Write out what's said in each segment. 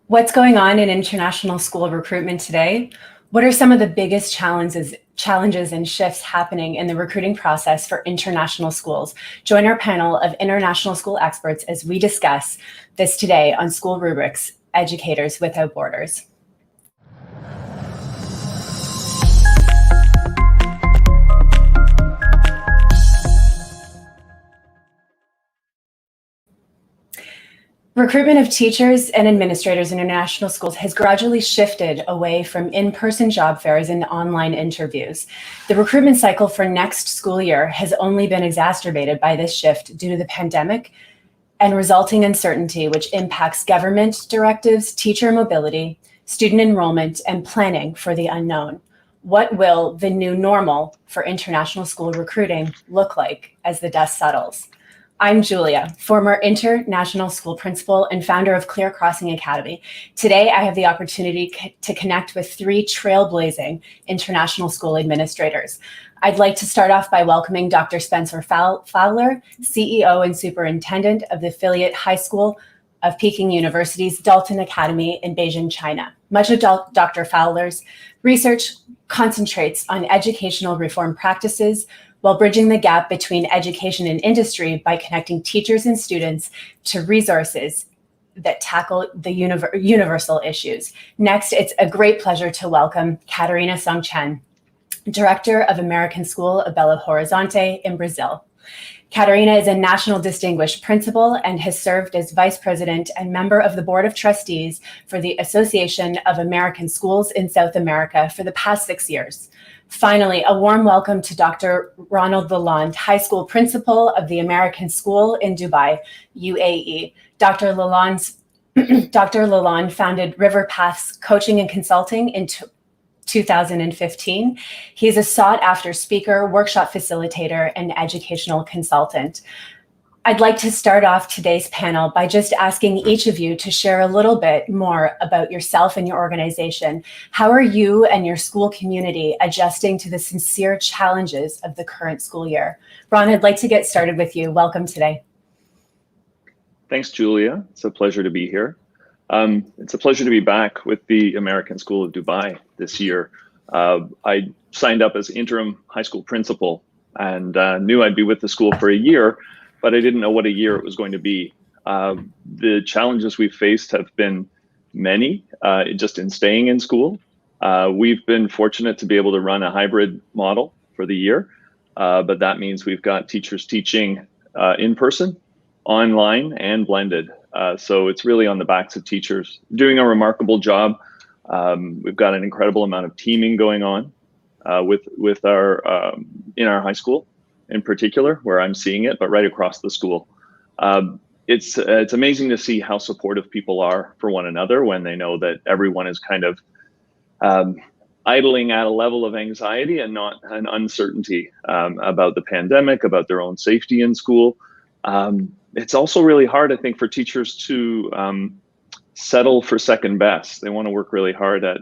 What's going on in international school recruitment today? What are some of the biggest challenges and shifts happening in the recruiting process for international schools? Join our panel of international school experts as we discuss this today on SchoolRubric's Educators Without Borders. Recruitment of teachers and administrators in international schools has gradually shifted away from in-person job fairs and online interviews. The recruitment cycle for next school year has only been exacerbated by this shift due to the pandemic and resulting uncertainty, which impacts government directives, teacher mobility, student enrollment, and planning for the unknown. What will the new normal for international school recruiting look like as the dust settles? I'm Julia, former international school principal and founder of Clear Crossing Academy. Today, I have the opportunity to connect with three trailblazing international school administrators. I'd like to start off by welcoming Dr. Spencer Fowler, CEO and Superintendent of the Affiliate High School of Peking University's Dalton Academy in Beijing, China. Much of Dr. Fowler's research concentrates on educational reform practices, while bridging the gap between education and industry by connecting teachers and students to resources that tackle the universal issues. Next, it's a great pleasure to welcome Catarina Song Chen, Director of American School of Belo Horizonte in Brazil. Catarina is a National Distinguished Principal and has served as Vice President and member of the Board of Trustees for the Association of American Schools in South America for the past 6 years. Finally, a warm welcome to Dr. Ronald Lalonde, High School Principal of the American School in Dubai, UAE. Dr. Lalonde founded River Paths Coaching and Consulting in 2015. He is a sought-after speaker, workshop facilitator, and educational consultant. I'd like to start off today's panel by just asking each of you to share a little bit more about yourself and your organization. How are you and your school community adjusting to the sincere challenges of the current school year? Ron, I'd like to get started with you. Welcome today. Thanks, Julia. It's a pleasure to be here. It's a pleasure to be back with the American School of Dubai this year. I signed up as interim high school principal and knew I'd be with the school for a year, but I didn't know what a year it was going to be. The challenges we've faced have been many, just in staying in school. We've been fortunate to be able to run a hybrid model for the year, but that means we've got teachers teaching in person, online, and blended. So it's really on the backs of teachers doing a remarkable job. We've got an incredible amount of teaming going on with our in our high school in particular, where I'm seeing it, but right across the school. It's amazing to see how supportive people are for one another when they know that everyone is kind of idling at a level of anxiety and not an uncertainty about the pandemic, about their own safety in school. It's also really hard, I think, for teachers to settle for second best. They want to work really hard at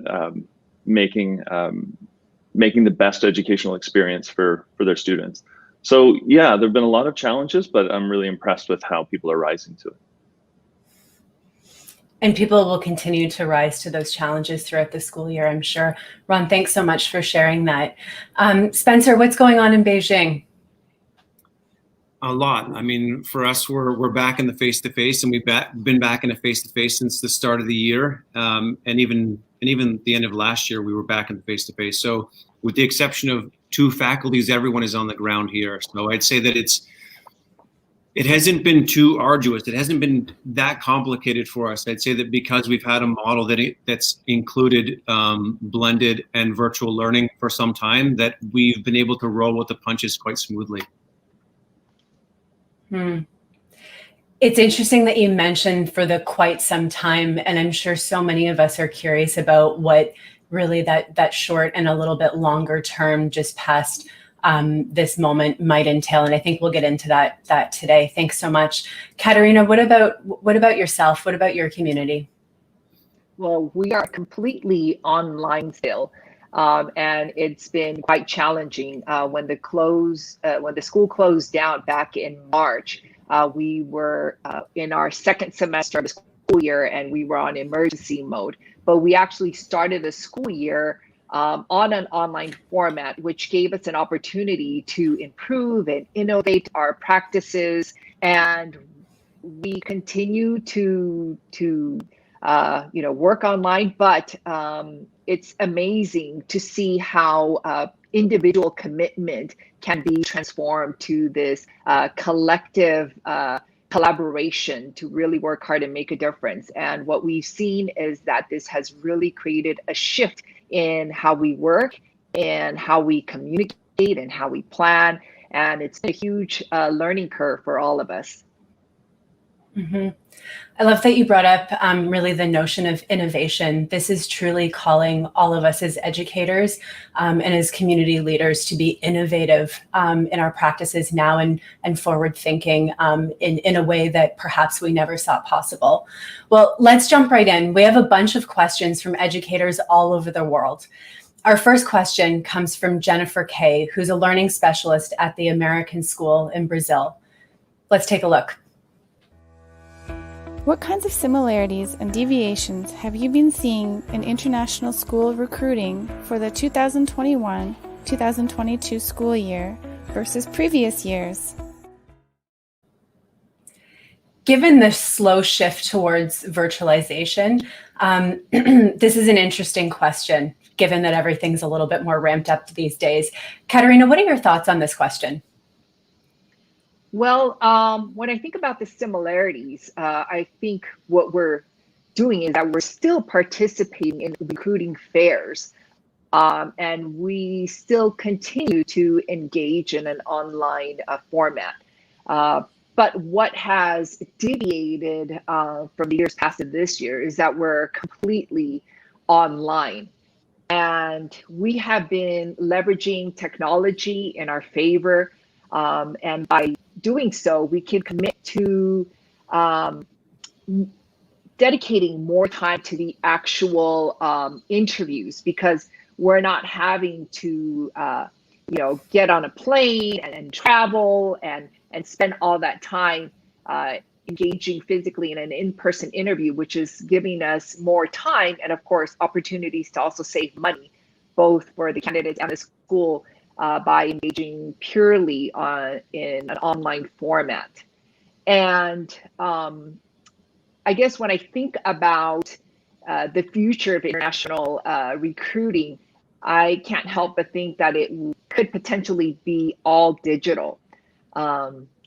making the best educational experience for their students. So yeah, there've been a lot of challenges, but I'm really impressed with how people are rising to it. And people will continue to rise to those challenges throughout the school year, I'm sure. Ron, thanks so much for sharing that. Spencer, what's going on in Beijing? A lot. I mean, for us, we're back in the face-to-face, and we've been back in a face-to-face since the start of the year, and even the end of last year, we were back in the face-to-face. So, with the exception of 2 faculties, everyone is on the ground here. So, I'd say that it hasn't been too arduous. It hasn't been that complicated for us. I'd say that because we've had a model that's included blended and virtual learning for some time, that we've been able to roll with the punches quite smoothly. It's interesting that you mentioned for the quite some time, and I'm sure so many of us are curious about what really that short and a little bit longer term just past this moment might entail. And I think we'll get into that today. Thanks so much. Catarina, what about yourself? What about your community? Well, we are completely online still. And it's been quite challenging. When the school closed down back in March, we were in our second semester of the school year and we were on emergency mode. But we actually started the school year on an online format, which gave us an opportunity to improve and innovate our practices. And we continue to work online, but it's amazing to see how individual commitment can be transformed to this collective collaboration to really work hard and make a difference. And what we've seen is that this has really created a shift in how we work and how we communicate and how we plan. And it's a huge learning curve for all of us. Mm-hmm. I love that you brought up really the notion of innovation. This is truly calling all of us as educators and as community leaders to be innovative in our practices now and forward thinking in a way that perhaps we never thought possible. Well, let's jump right in. We have a bunch of questions from educators all over the world. Our first question comes from Jennifer Kay, who's a learning specialist at the American School in Brazil. Let's take a look. What kinds of similarities and deviations have you been seeing in international school recruiting for the 2021-2022 school year versus previous years? Given the slow shift towards virtualization, this is an interesting question, given that everything's a little bit more ramped up these days. Katerina, what are your thoughts on this question? Well, when I think about the similarities, I think what we're doing is that we're still participating in recruiting fairs, and we still continue to engage in an online format. But what has deviated from the years past to this year is that we're completely online. And we have been leveraging technology in our favor, and by doing so, we can commit to dedicating more time to the actual interviews, because we're not having to get on a plane and travel and spend all that time engaging physically in an in-person interview, which is giving us more time and, of course, opportunities to also save money, both for the candidates and the school, by engaging purely in an online format. And I guess when I think about the future of international recruiting, I can't help but think that it could potentially be all digital.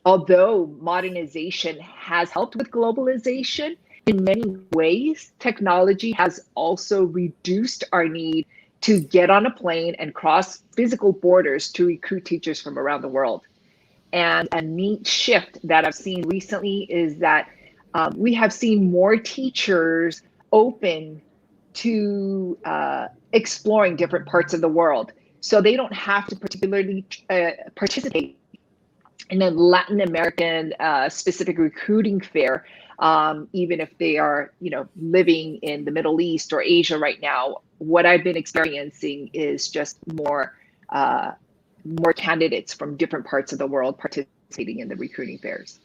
Although modernization has helped with globalization, in many ways, technology has also reduced our need to get on a plane and cross physical borders to recruit teachers from around the world. And a neat shift that I've seen recently is that we have seen more teachers open to exploring different parts of the world. So they don't have to particularly participate in a Latin American specific recruiting fair, even if they are, living in the Middle East or Asia right now. What I've been experiencing is just more candidates from different parts of the world participating in the recruiting fairs.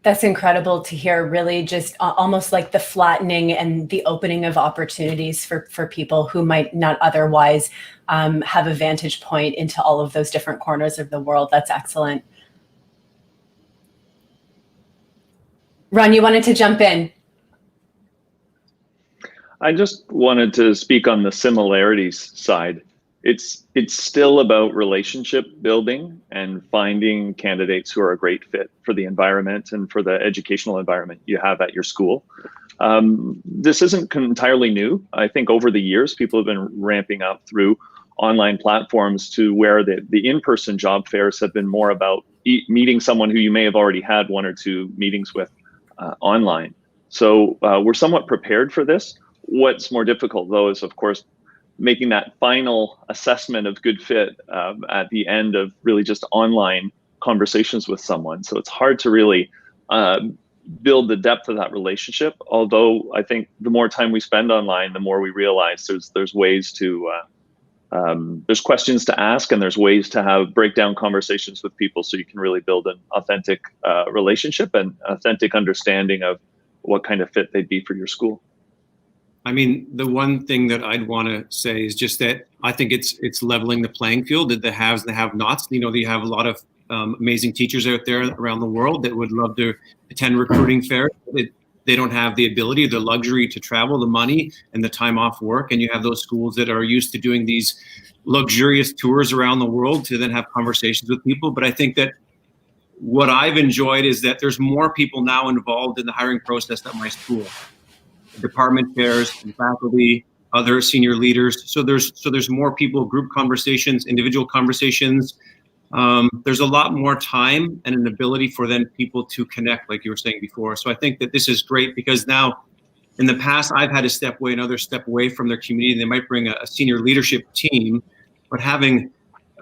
That's incredible to hear, really just almost like the flattening and the opening of opportunities for people who might not otherwise have a vantage point into all of those different corners of the world. That's excellent. Ron, you wanted to jump in. I just wanted to speak on the similarities side. It's still about relationship building and finding candidates who are a great fit for the environment and for the educational environment you have at your school. This isn't entirely new. I think over the years, people have been ramping up through online platforms to where the in-person job fairs have been more about meeting someone who you may have already had one or two meetings with online. So we're somewhat prepared for this. What's more difficult, though, is, of course, making that final assessment of good fit at the end of really just online conversations with someone. So it's hard to really build the depth of that relationship. Although I think the more time we spend online, the more we realize there's ways to there's questions to ask, and there's ways to have breakdown conversations with people so you can really build an authentic relationship and authentic understanding of what kind of fit they'd be for your school. I mean, the one thing that I'd want to say is just that I think it's leveling the playing field, that the haves and the have-nots. You know, you have a lot of amazing teachers out there around the world that would love to attend recruiting fairs. They don't have the ability, the luxury to travel, the money, and the time off work. And you have those schools that are used to doing these luxurious tours around the world to then have conversations with people. But I think that what I've enjoyed is that there's more people now involved in the hiring process at my school. Department chairs, faculty, other senior leaders. So there's more people, group conversations, individual conversations. There's a lot more time and an ability for then people to connect, like you were saying before. So I think that this is great, because now in the past, I've had to step away, another step away from their community. They might bring a senior leadership team, but having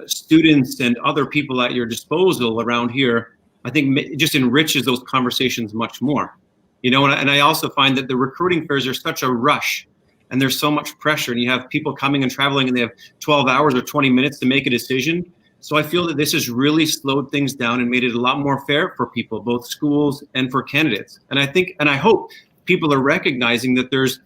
students and other people at your disposal around here, I think it just enriches those conversations much more. You know, and I also find that the recruiting fairs are such a rush, and there's so much pressure, and you have people coming and traveling, and they have 12 hours or 20 minutes to make a decision. So I feel that this has really slowed things down and made it a lot more fair for people, both schools and for candidates. And I think, and I hope people are recognizing that there's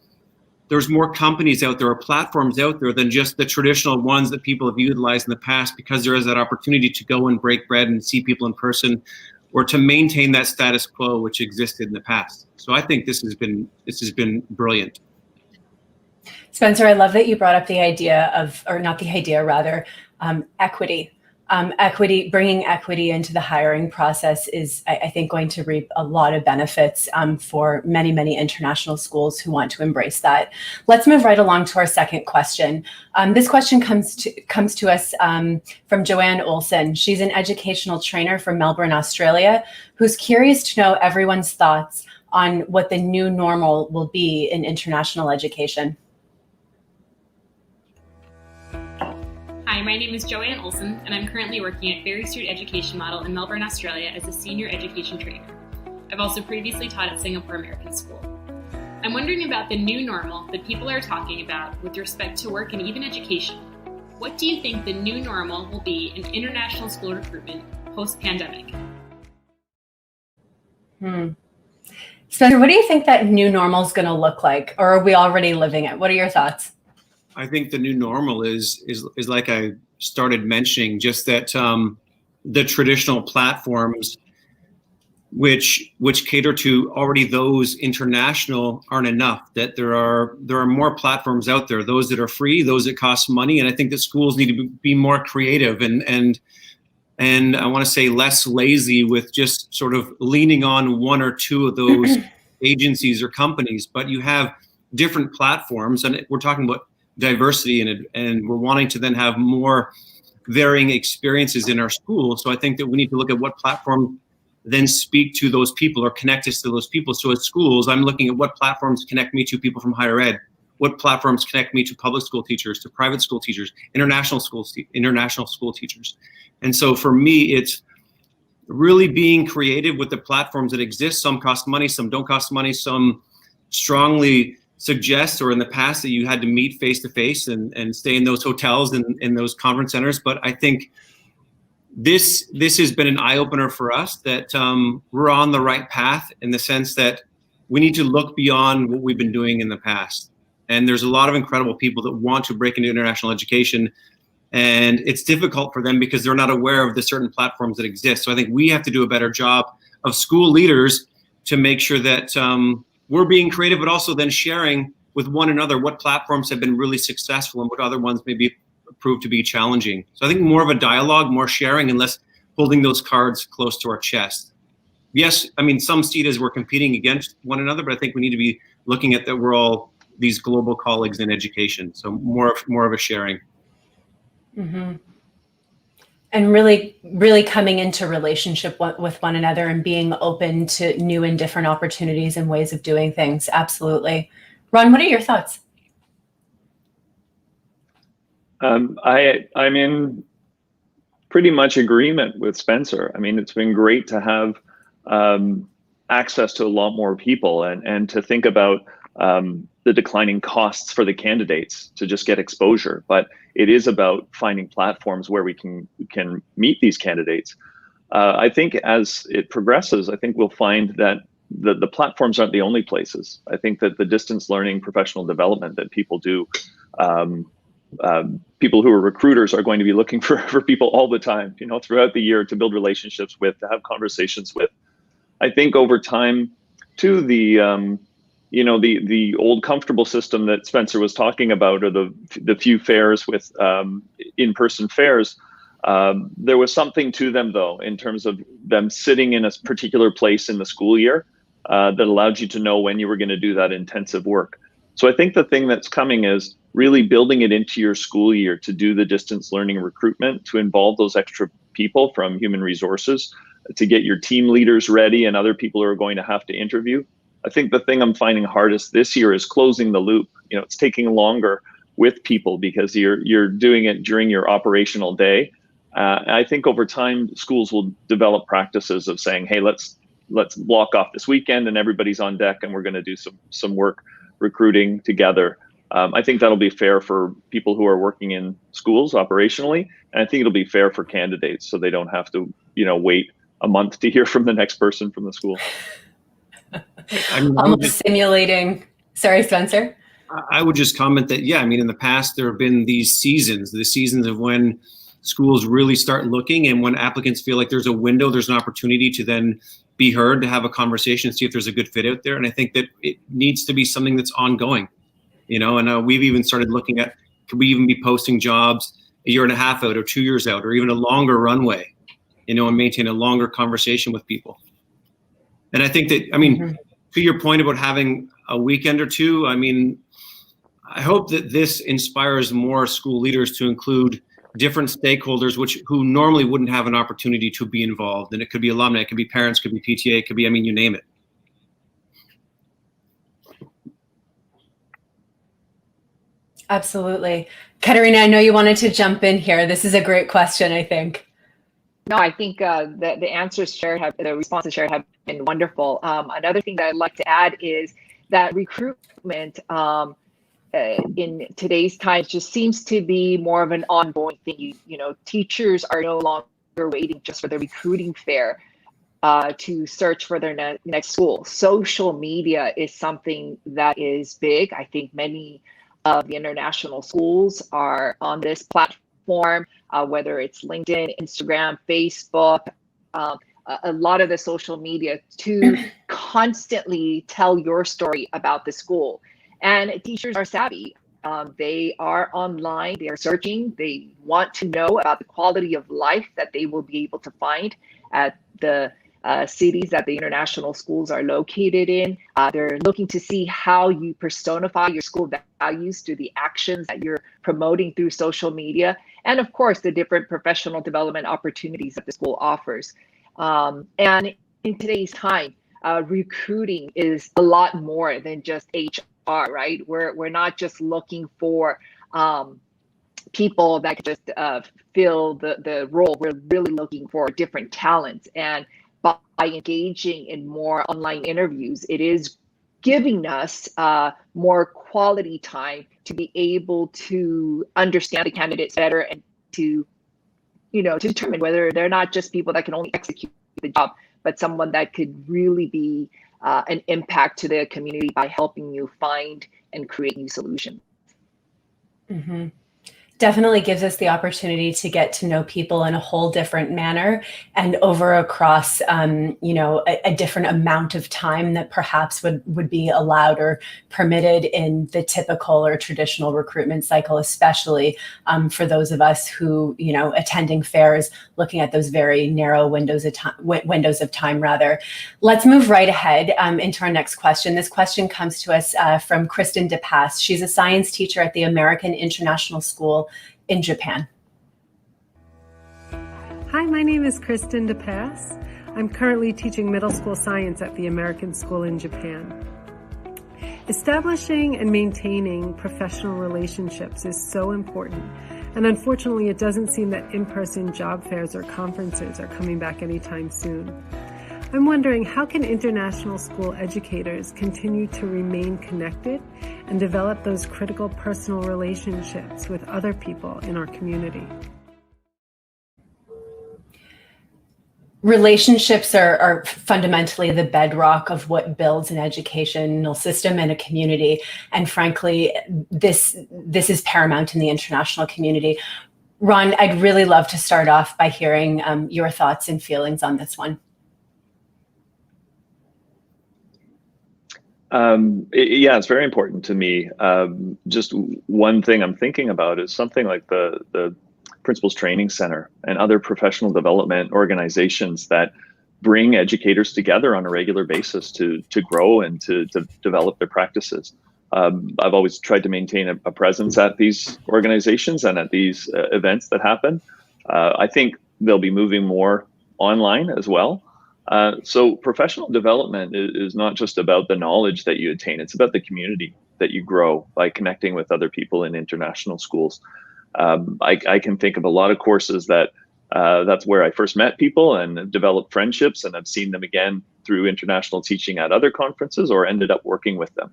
more companies out there, or platforms out there, than just the traditional ones that people have utilized in the past, because there is that opportunity to go and break bread and see people in person, or to maintain that status quo which existed in the past. So I think this has been brilliant. Spencer, I love that you brought up the idea of, or not the idea, rather, equity. Bringing equity into the hiring process is, I think, going to reap a lot of benefits for many, many international schools who want to embrace that. Let's move right along to our second question. This question comes to us from Joanne Olson. She's an educational trainer from Melbourne, Australia, who's curious to know everyone's thoughts on what the new normal will be in international education. Hi, my name is Joanne Olson, and I'm currently working at Berry Street Education Model in Melbourne, Australia as a senior education trainer. I've also previously taught at Singapore American School. I'm wondering about the new normal that people are talking about with respect to work and even education. What do you think the new normal will be in international school recruitment post-pandemic? Spencer, what do you think that new normal is going to look like? Or are we already living it? What are your thoughts? I think the new normal is like I started mentioning, just that the traditional platforms which cater to already those international aren't enough, that there are more platforms out there, those that are free, those that cost money. And I think that schools need to be more creative and I want to say less lazy with just sort of leaning on one or two of those agencies or companies. But you have different platforms, and we're talking about diversity, and we're wanting to then have more varying experiences in our schools. So I think that we need to look at what platform then speak to those people or connect us to those people. So at schools, I'm looking at what platforms connect me to people from higher ed, what platforms connect me to public school teachers, to private school teachers, international school teachers. And so for me, it's really being creative with the platforms that exist. Some cost money, some don't cost money, some strongly suggest, or in the past, that you had to meet face-to-face and stay in those hotels and in those conference centers. But I think this has been an eye-opener for us, that we're on the right path, in the sense that we need to look beyond what we've been doing in the past. And there's a lot of incredible people that want to break into international education, and it's difficult for them because they're not aware of the certain platforms that exist. So I think we have to do a better job of school leaders to make sure that we're being creative, but also then sharing with one another what platforms have been really successful and what other ones maybe prove to be challenging. So I think more of a dialogue, more sharing, and less holding those cards close to our chest. Yes, I mean, some see it as we're competing against one another, but I think we need to be looking at that we're all these global colleagues in education. So more of a sharing. Mm-hmm. And really coming into relationship with one another and being open to new and different opportunities and ways of doing things. Absolutely. Ron, what are your thoughts? I'm in pretty much agreement with Spencer. I mean, it's been great to have access to a lot more people and to think about the declining costs for the candidates to just get exposure, but it is about finding platforms where we can meet these candidates. I think as it progresses, I think we'll find that the platforms aren't the only places. I think that the distance learning professional development that people do, people who are recruiters are going to be looking for people all the time, throughout the year, to build relationships with, to have conversations with. I think over time, too, the old comfortable system that Spencer was talking about, or the few fairs with in-person fairs, there was something to them, though, in terms of them sitting in a particular place in the school year that allowed you to know when you were going to do that intensive work. So I think the thing that's coming is really building it into your school year to do the distance learning recruitment, to involve those extra people from human resources, to get your team leaders ready and other people who are going to have to interview. I think the thing I'm finding hardest this year is closing the loop. It's taking longer with people because you're doing it during your operational day. I think over time, schools will develop practices of saying, hey, let's block off this weekend and everybody's on deck and we're going to do some work recruiting together. I think that'll be fair for people who are working in schools operationally, and I think it'll be fair for candidates so they don't have to, wait a month to hear from the next person from the school. Almost simulating. Sorry, Spencer. I would just comment that, in the past, there have been these seasons, the seasons of when schools really start looking, and when applicants feel like there's a window, there's an opportunity to then be heard, to have a conversation, see if there's a good fit out there. And I think that it needs to be something that's ongoing, and we've even started looking at, could we even be posting jobs a year and a half out or 2 years out, or even a longer runway, and maintain a longer conversation with people. And I think that, to your point about having a weekend or two, I hope that this inspires more school leaders to include different stakeholders who normally wouldn't have an opportunity to be involved. And it could be alumni, it could be parents, it could be PTA, it could be, you name it. Absolutely. Katerina, I know you wanted to jump in here. This is a great question, I think. No, I think the answers shared the responses shared have been wonderful. Another thing that I'd like to add is that recruitment in today's times just seems to be more of an ongoing thing. Teachers are no longer waiting just for the recruiting fair to search for their next school. Social media is something that is big. I think many of the international schools are on this platform, whether it's LinkedIn, Instagram, Facebook, a lot of the social media, to constantly tell your story about the school. And teachers are savvy. They are online, they are searching, they want to know about the quality of life that they will be able to find at the cities that the international schools are located in. They're looking to see how you personify your school values through the actions that you're promoting through social media, and of course, the different professional development opportunities that the school offers. And in today's time, recruiting is a lot more than just HR, right? We're not just looking for people that can just fill the role. We're really looking for different talents, and by engaging in more online interviews, it is giving us more quality time to be able to understand the candidates better, and to to determine whether they're not just people that can only execute the job, but someone that could really be an impact to the community by helping you find and create new solutions. Mm-hmm. Definitely gives us the opportunity to get to know people in a whole different manner, and over across, a different amount of time that perhaps would be allowed or permitted in the typical or traditional recruitment cycle, especially for those of us who, attending fairs, looking at those very narrow windows of time. Let's move right ahead into our next question. This question comes to us from Kristen DePass. She's a science teacher at the American International School in Japan. Hi, my name is Kristen DePass. I'm currently teaching middle school science at the American School in Japan. Establishing and maintaining professional relationships is so important, and unfortunately it doesn't seem that in-person job fairs or conferences are coming back anytime soon. I'm wondering, how can international school educators continue to remain connected and develop those critical personal relationships with other people in our community? Relationships are fundamentally the bedrock of what builds an educational system and a community. And frankly, this is paramount in the international community. Ron, I'd really love to start off by hearing your thoughts and feelings on this one. Yeah, it's very important to me. Just one thing I'm thinking about is something like the Principals Training Center and other professional development organizations that bring educators together on a regular basis to grow and to develop their practices. I've always tried to maintain a presence at these organizations and at these events that happen. I think they'll be moving more online as well. So professional development is not just about the knowledge that you attain, it's about the community that you grow by connecting with other people in international schools. I can think of a lot of courses that's where I first met people and developed friendships, and I've seen them again through international teaching at other conferences or ended up working with them.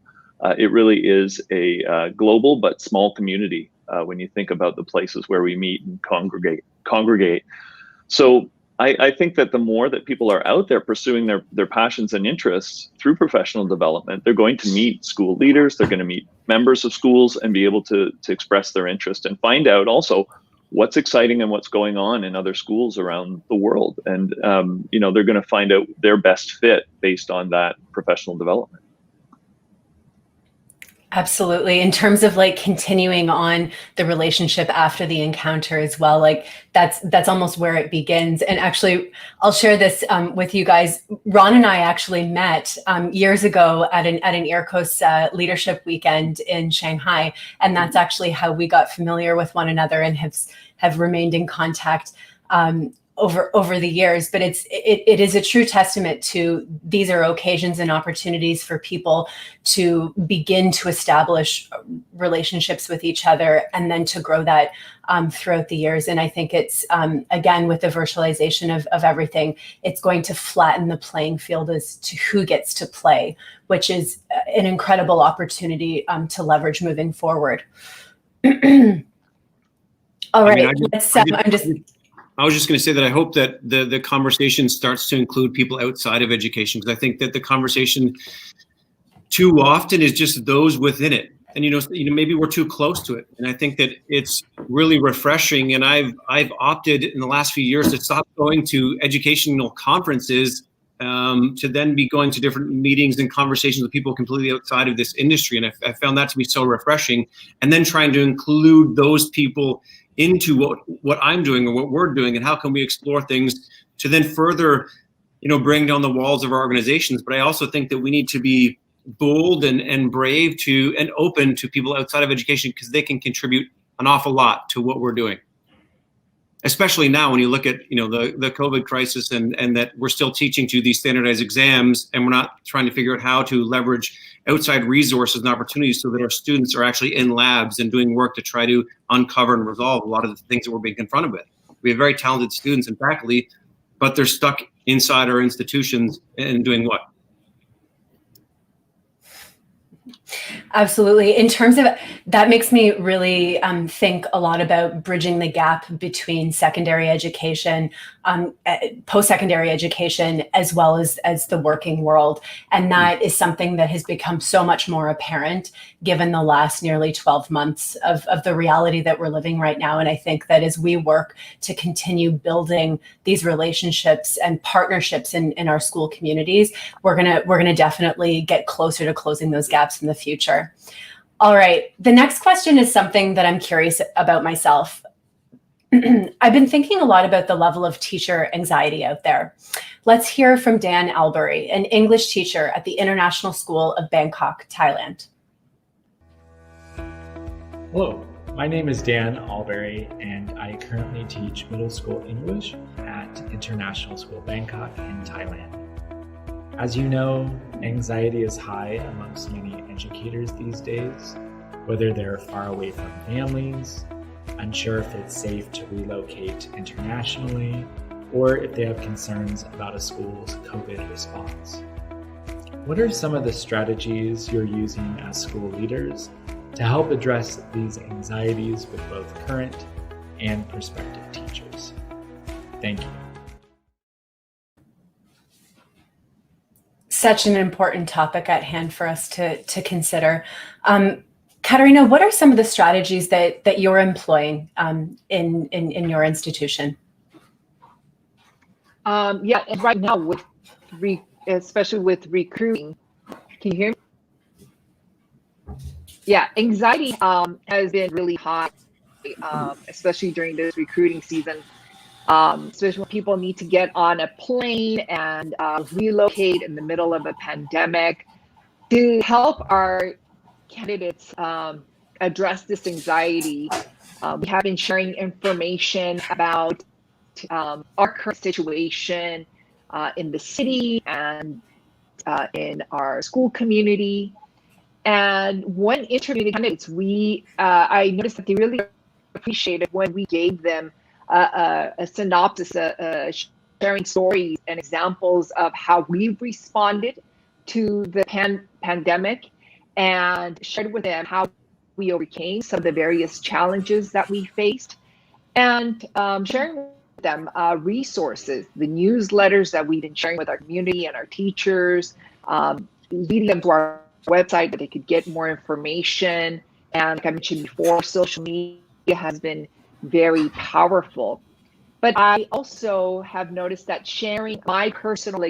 It really is a global but small community when you think about the places where we meet and congregate. So I think that the more that people are out there pursuing their passions and interests through professional development, they're going to meet school leaders, they're going to meet members of schools and be able to express their interest and find out also what's exciting and what's going on in other schools around the world. And, they're going to find out their best fit based on that professional development. Absolutely. In terms of like continuing on the relationship after the encounter as well, like that's almost where it begins. And actually, I'll share this with you guys. Ron and I actually met years ago at an IRCOS leadership weekend in Shanghai, and that's actually how we got familiar with one another and have remained in contact over the years. But it is a true testament to these are occasions and opportunities for people to begin to establish relationships with each other and then to grow that throughout the years. And I think it's, again, with the virtualization of everything, it's going to flatten the playing field as to who gets to play, which is an incredible opportunity to leverage moving forward. All right, I was just going to say that I hope that the conversation starts to include people outside of education, because I think that the conversation too often is just those within it. And, maybe we're too close to it. And I think that it's really refreshing. And I've opted in the last few years to stop going to educational conferences to then be going to different meetings and conversations with people completely outside of this industry. And I found that to be so refreshing. And then trying to include those people into what I'm doing or what we're doing, and how can we explore things to then further, bring down the walls of our organizations. But I also think that we need to be bold and brave and open to people outside of education, because they can contribute an awful lot to what we're doing. Especially now when you look at, the COVID crisis and that we're still teaching to these standardized exams, and we're not trying to figure out how to leverage outside resources and opportunities so that our students are actually in labs and doing work to try to uncover and resolve a lot of the things that we're being confronted with. We have very talented students and faculty, but they're stuck inside our institutions and doing what? Absolutely. In terms of that, makes me really think a lot about bridging the gap between secondary education, post-secondary education, as well as the working world. And that is something that has become so much more apparent given the last nearly 12 months of the reality that we're living right now. And I think that as we work to continue building these relationships and partnerships in our school communities, we're gonna definitely get closer to closing those gaps in the future. All right, the next question is something that I'm curious about myself. I've been thinking a lot about the level of teacher anxiety out there. Let's hear from Dan Albury, an English teacher at the International School of Bangkok, Thailand. Hello, my name is Dan Albury, and I currently teach middle school English at International School Bangkok in Thailand. As you know, anxiety is high amongst many educators these days, whether they're far away from families, unsure if it's safe to relocate internationally, or if they have concerns about a school's COVID response. What are some of the strategies you're using as school leaders to help address these anxieties with both current and prospective teachers? Thank you. Such an important topic at hand for us to consider. Katarina, what are some of the strategies that you're employing in your institution? Yeah, and right now with especially with recruiting, can you hear me? Yeah, anxiety has been really high, especially during this recruiting season. Especially when people need to get on a plane and relocate in the middle of a pandemic. To help our candidates address this anxiety, we have been sharing information about our current situation in the city and in our school community. And when interviewing candidates, I noticed that they really appreciated when we gave them a synopsis, sharing stories and examples of how we've responded to the pandemic, and shared with them how we overcame some of the various challenges that we faced, and sharing with them resources, the newsletters that we've been sharing with our community and our teachers, leading them to our website that they could get more information. And like I mentioned before, social media has been very powerful. But I also have noticed that sharing my personal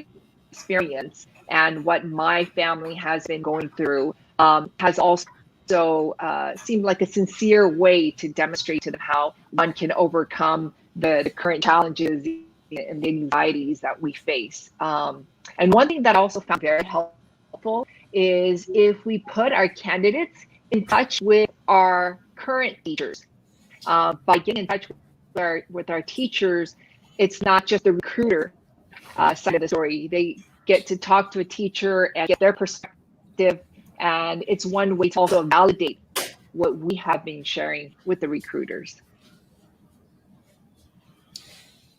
experience and what my family has been going through has also seemed like a sincere way to demonstrate to them how one can overcome the current challenges and the anxieties that we face. And one thing that I also found very helpful is if we put our candidates in touch with our current teachers. By getting in touch with our teachers, it's not just the recruiter side of the story. They get to talk to a teacher and get their perspective, and it's one way to also validate what we have been sharing with the recruiters.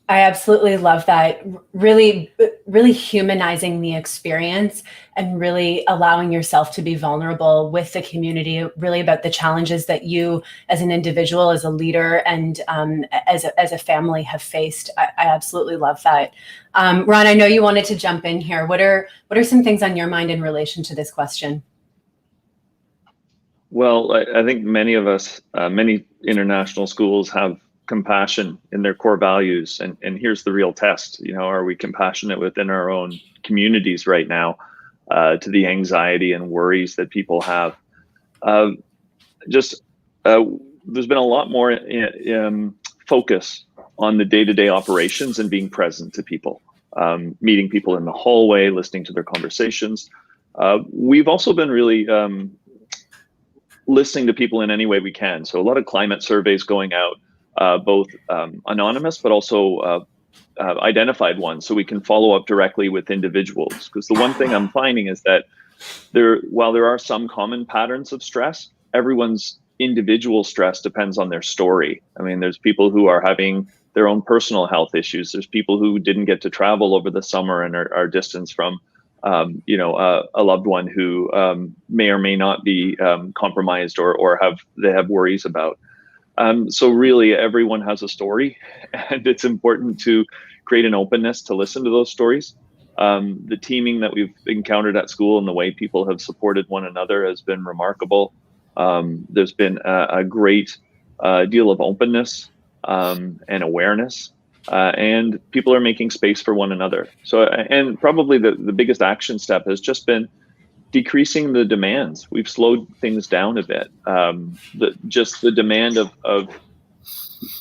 I absolutely love that. Really, really humanizing the experience and really allowing yourself to be vulnerable with the community, really about the challenges that you as an individual, as a leader, and as a family have faced. I absolutely love that. Ron, I know you wanted to jump in here. What are some things on your mind in relation to this question? Well, I think many of us, many international schools have compassion in their core values, and here's the real test. Are we compassionate within our own communities right now to the anxiety and worries that people have? There's been a lot more focus on the day-to-day operations and being present to people, meeting people in the hallway, listening to their conversations. We've also been really listening to people in any way we can. So a lot of climate surveys going out, both anonymous, but also identified ones, so we can follow up directly with individuals. Because the one thing I'm finding is that while there are some common patterns of stress, everyone's individual stress depends on their story. I mean, there's people who are having their own personal health issues. There's people who didn't get to travel over the summer and are distanced from a loved one who may or may not be compromised or they have worries about. So really, everyone has a story, and it's important to create an openness to listen to those stories. The teaming that we've encountered at school and the way people have supported one another has been remarkable. There's been a great deal of openness and awareness, and people are making space for one another. So, and probably the biggest action step has just been decreasing the demands. We've slowed things down a bit. The demand of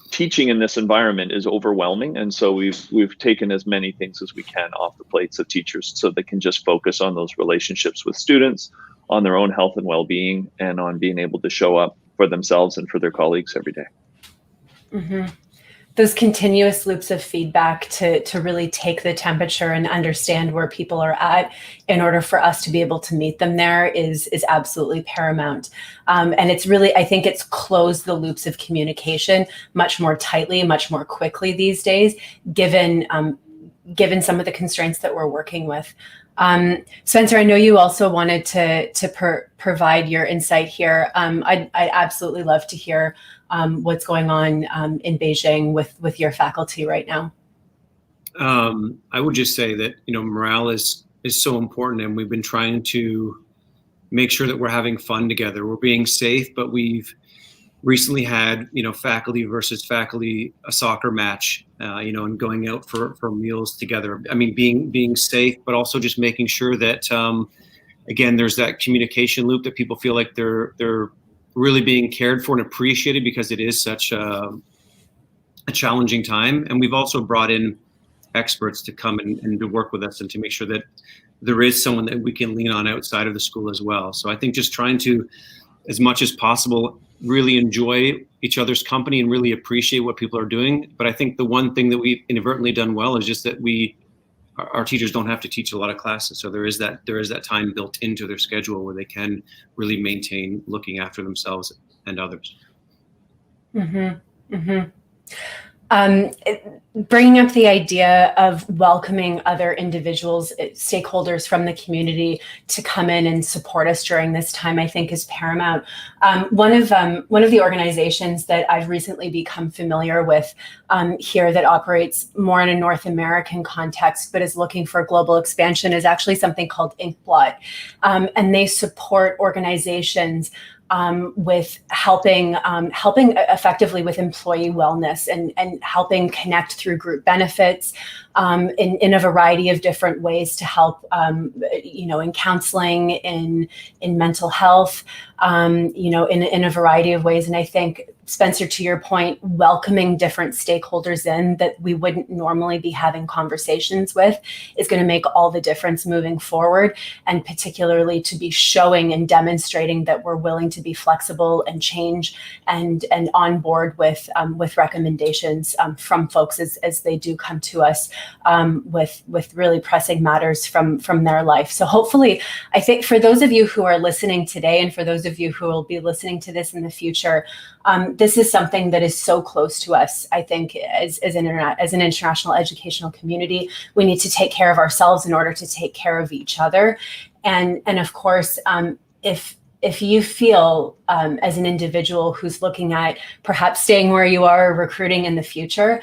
teaching in this environment is overwhelming, and so we've taken as many things as we can off the plates of teachers, so they can just focus on those relationships with students, on their own health and well-being, and on being able to show up for themselves and for their colleagues every day. Mm-hmm. those continuous loops of feedback to really take the temperature and understand where people are at in order for us to be able to meet them there is absolutely paramount. And it's really, I think it's closed the loops of communication much more tightly, much more quickly these days, given some of the constraints that we're working with. Spencer, I know you also wanted to provide your insight here. I'd absolutely love to hear what's going on in Beijing with your faculty right now. I would just say that, morale is so important, and we've been trying to make sure that we're having fun together. We're being safe, but we've recently had, faculty versus faculty, a soccer match, and going out for meals together. I mean, being safe, but also just making sure that, again, there's that communication loop that people feel like they're really being cared for and appreciated, because it is such a challenging time. And we've also brought in experts to come and to work with us and to make sure that there is someone that we can lean on outside of the school as well. So I think just trying to, as much as possible, really enjoy each other's company and really appreciate what people are doing. But I think the one thing that we've inadvertently done well is just that our teachers don't have to teach a lot of classes. So there is that time built into their schedule where they can really maintain looking after themselves and others. Mm-hmm. Mm-hmm. Bringing up the idea of welcoming other individuals, stakeholders from the community to come in and support us during this time, I think, is paramount. One of the organizations that I've recently become familiar with here that operates more in a North American context, but is looking for global expansion, is actually something called Inkblot, and they support organizations with helping effectively with employee wellness and helping connect through group benefits in a variety of different ways to help, in counseling, in mental health, in a variety of ways. And I think, Spencer, to your point, welcoming different stakeholders in that we wouldn't normally be having conversations with is going to make all the difference moving forward, and particularly to be showing and demonstrating that we're willing to be flexible and change and on board with recommendations from folks as they do come to us with really pressing matters from their life. So hopefully, I think for those of you who are listening today, and for those of you who will be listening to this in the future, this is something that is so close to us. I think as an international educational community, we need to take care of ourselves in order to take care of each other. And of course, if you feel as an individual who's looking at perhaps staying where you are or recruiting in the future,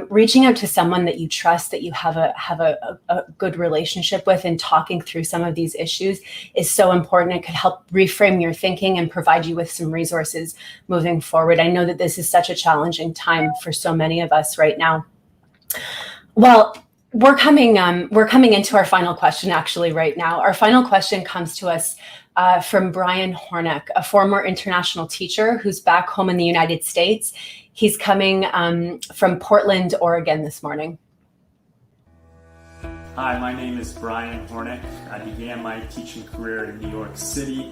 reaching out to someone that you trust, that you have a good relationship with, and talking through some of these issues is so important. It could help reframe your thinking and provide you with some resources moving forward. I know that this is such a challenging time for so many of us right now. Well, we're coming into our final question actually right now. Our final question comes to us from Brian Hornick, a former international teacher who's back home in the United States. He's coming from Portland, Oregon this morning. Hi, my name is Brian Hornick. I began my teaching career in New York City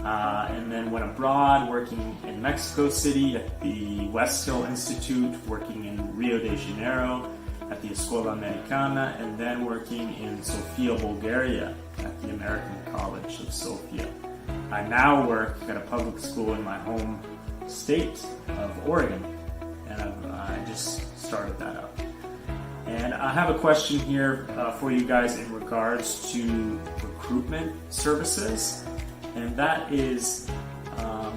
and then went abroad, working in Mexico City at the Westhill Institute, working in Rio de Janeiro at the Escuela Americana, and then working in Sofia, Bulgaria at the American College of Sofia. I now work at a public school in my home state of Oregon, and I just started that up. And I have a question here for you guys in regards to recruitment services, and that is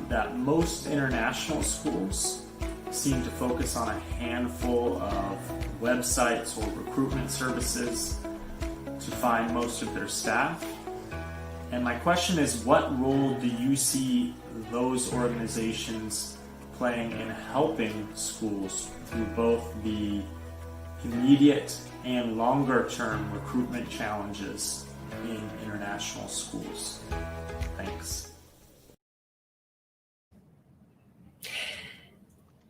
that most international schools seem to focus on a handful of websites or recruitment services to find most of their staff. And my question is, what role do you see those organizations playing in helping schools through both the immediate and longer term recruitment challenges in international schools? Thanks.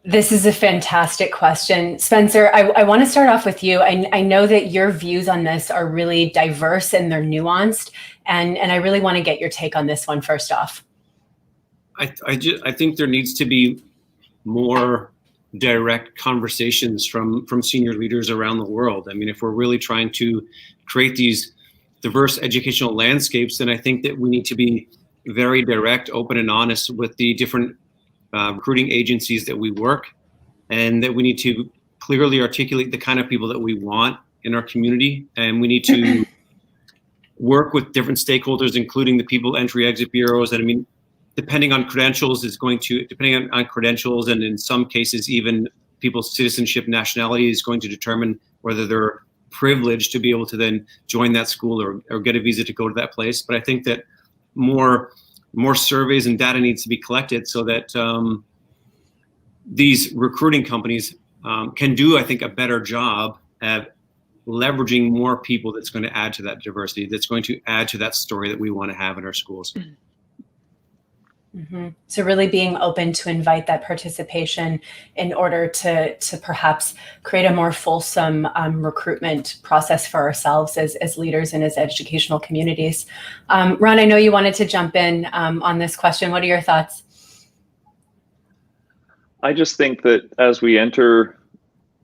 This is a fantastic question. Spencer, I want to start off with you. I know that your views on this are really diverse and they're nuanced, and I really want to get your take on this one first off. I think there needs to be more direct conversations from senior leaders around the world. I mean, if we're really trying to create these diverse educational landscapes, then I think that we need to be very direct, open, and honest with the different recruiting agencies that we work, and that we need to clearly articulate the kind of people that we want in our community, and we need to work with different stakeholders, including the people entry-exit bureaus. And I mean, depending on credentials, and in some cases, even people's citizenship, nationality is going to determine whether they're privileged to be able to then join that school or get a visa to go to that place. But I think that more surveys and data needs to be collected so that these recruiting companies can do, I think, a better job at leveraging more people that's going to add to that diversity, that's going to add to that story that we want to have in our schools. Mm-hmm. So really being open to invite that participation in order to perhaps create a more fulsome recruitment process for ourselves as leaders and as educational communities. Ron, I know you wanted to jump in on this question. What are your thoughts? I just think that as we enter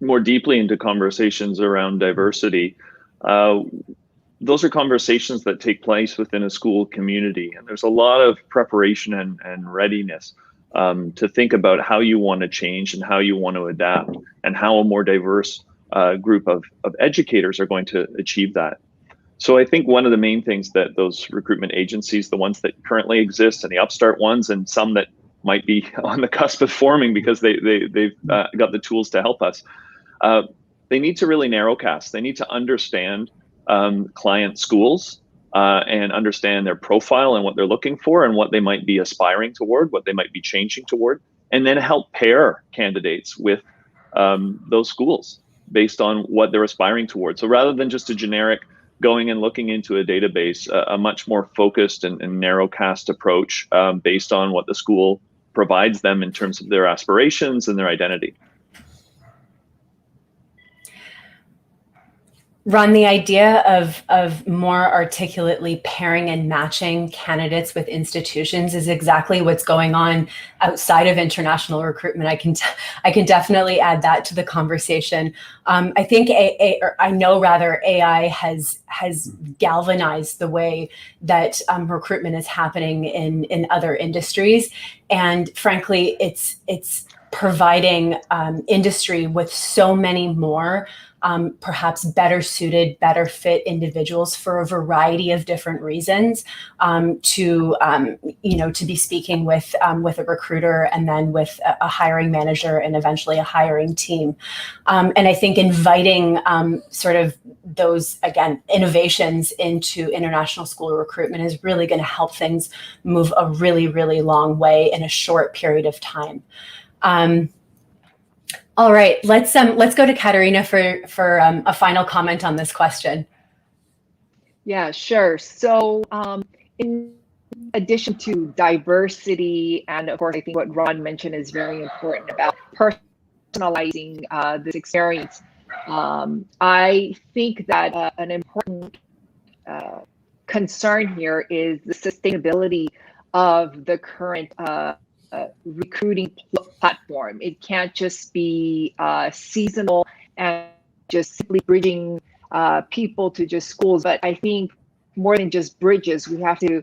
more deeply into conversations around diversity, those are conversations that take place within a school community. And there's a lot of preparation and readiness to think about how you want to change and how you want to adapt and how a more diverse group of educators are going to achieve that. So I think one of the main things that those recruitment agencies, the ones that currently exist and the upstart ones, and some that might be on the cusp of forming because they've got the tools to help us, they need to really narrowcast. They need to understand client schools and understand their profile and what they're looking for and what they might be aspiring toward, what they might be changing toward, and then help pair candidates with those schools based on what they're aspiring toward. So rather than just a generic going and looking into a database, a much more focused and narrowcast approach based on what the school provides them in terms of their aspirations and their identity. Ron, the idea of more articulately pairing and matching candidates with institutions is exactly what's going on outside of international recruitment. I can definitely add that to the conversation. I think AI has galvanized the way that recruitment is happening in other industries, and frankly, it's providing industry with so many more perhaps better suited, better fit individuals for a variety of different reasons to be speaking with a recruiter and then with a hiring manager and eventually a hiring team. And I think inviting sort of those, again, innovations into international school recruitment is really going to help things move a really, really long way in a short period of time. All right, let's go to Katerina for a final comment on this question. Yeah, sure. So in addition to diversity, and of course, I think what Ron mentioned is very important about personalizing this experience. I think that an important concern here is the sustainability of the current recruiting platform. It can't just be seasonal and just simply bridging people to just schools. But I think more than just bridges, we have to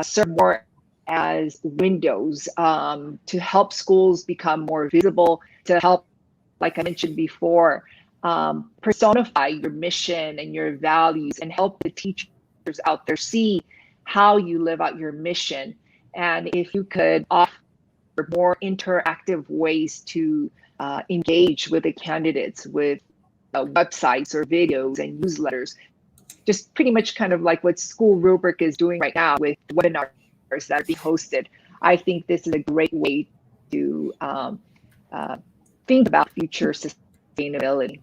serve more as windows to help schools become more visible, to help, like I mentioned before, personify your mission and your values and help the teachers out there see how you live out your mission. And if you could offer more interactive ways to engage with the candidates with websites or videos and newsletters, just pretty much kind of like what SchoolRubric is doing right now with webinars that are being hosted. I think this is a great way to think about future sustainability.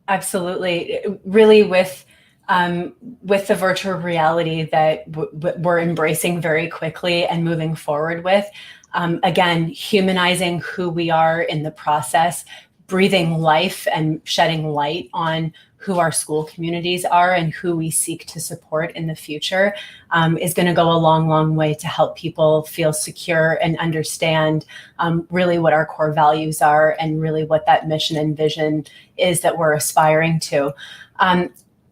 Absolutely. Really, with the virtual reality that we're embracing very quickly and moving forward with, again, humanizing who we are in the process, breathing life and shedding light on who our school communities are and who we seek to support in the future is going to go a long, long way to help people feel secure and understand really what our core values are and really what that mission and vision is that we're aspiring to.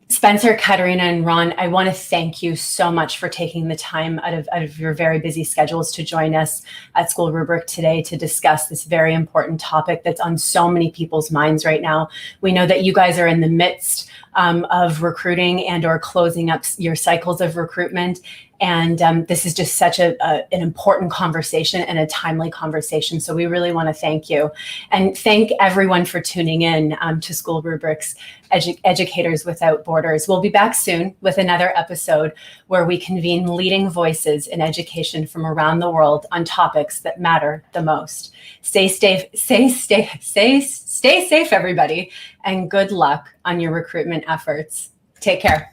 Spencer, Katerina, and Ron, I want to thank you so much for taking the time out of your very busy schedules to join us at SchoolRubric today to discuss this very important topic that's on so many people's minds right now. We know that you guys are in the midst of recruiting and or closing up your cycles of recruitment. And this is just such an important conversation and a timely conversation. So we really want to thank you and thank everyone for tuning in to SchoolRubric's Educators Without Borders. We'll be back soon with another episode where we convene leading voices in education from around the world on topics that matter the most. Stay safe, everybody, and good luck on your recruitment efforts. Take care.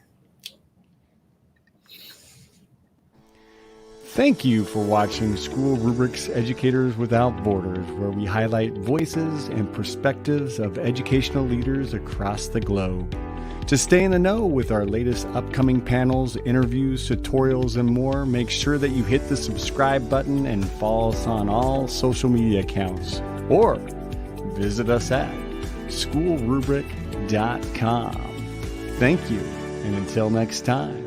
Thank you for watching SchoolRubric's Educators Without Borders, where we highlight voices and perspectives of educational leaders across the globe. To stay in the know with our latest upcoming panels, interviews, tutorials, and more, make sure that you hit the subscribe button and follow us on all social media accounts. Or visit us at SchoolRubric.com. Thank you, and until next time.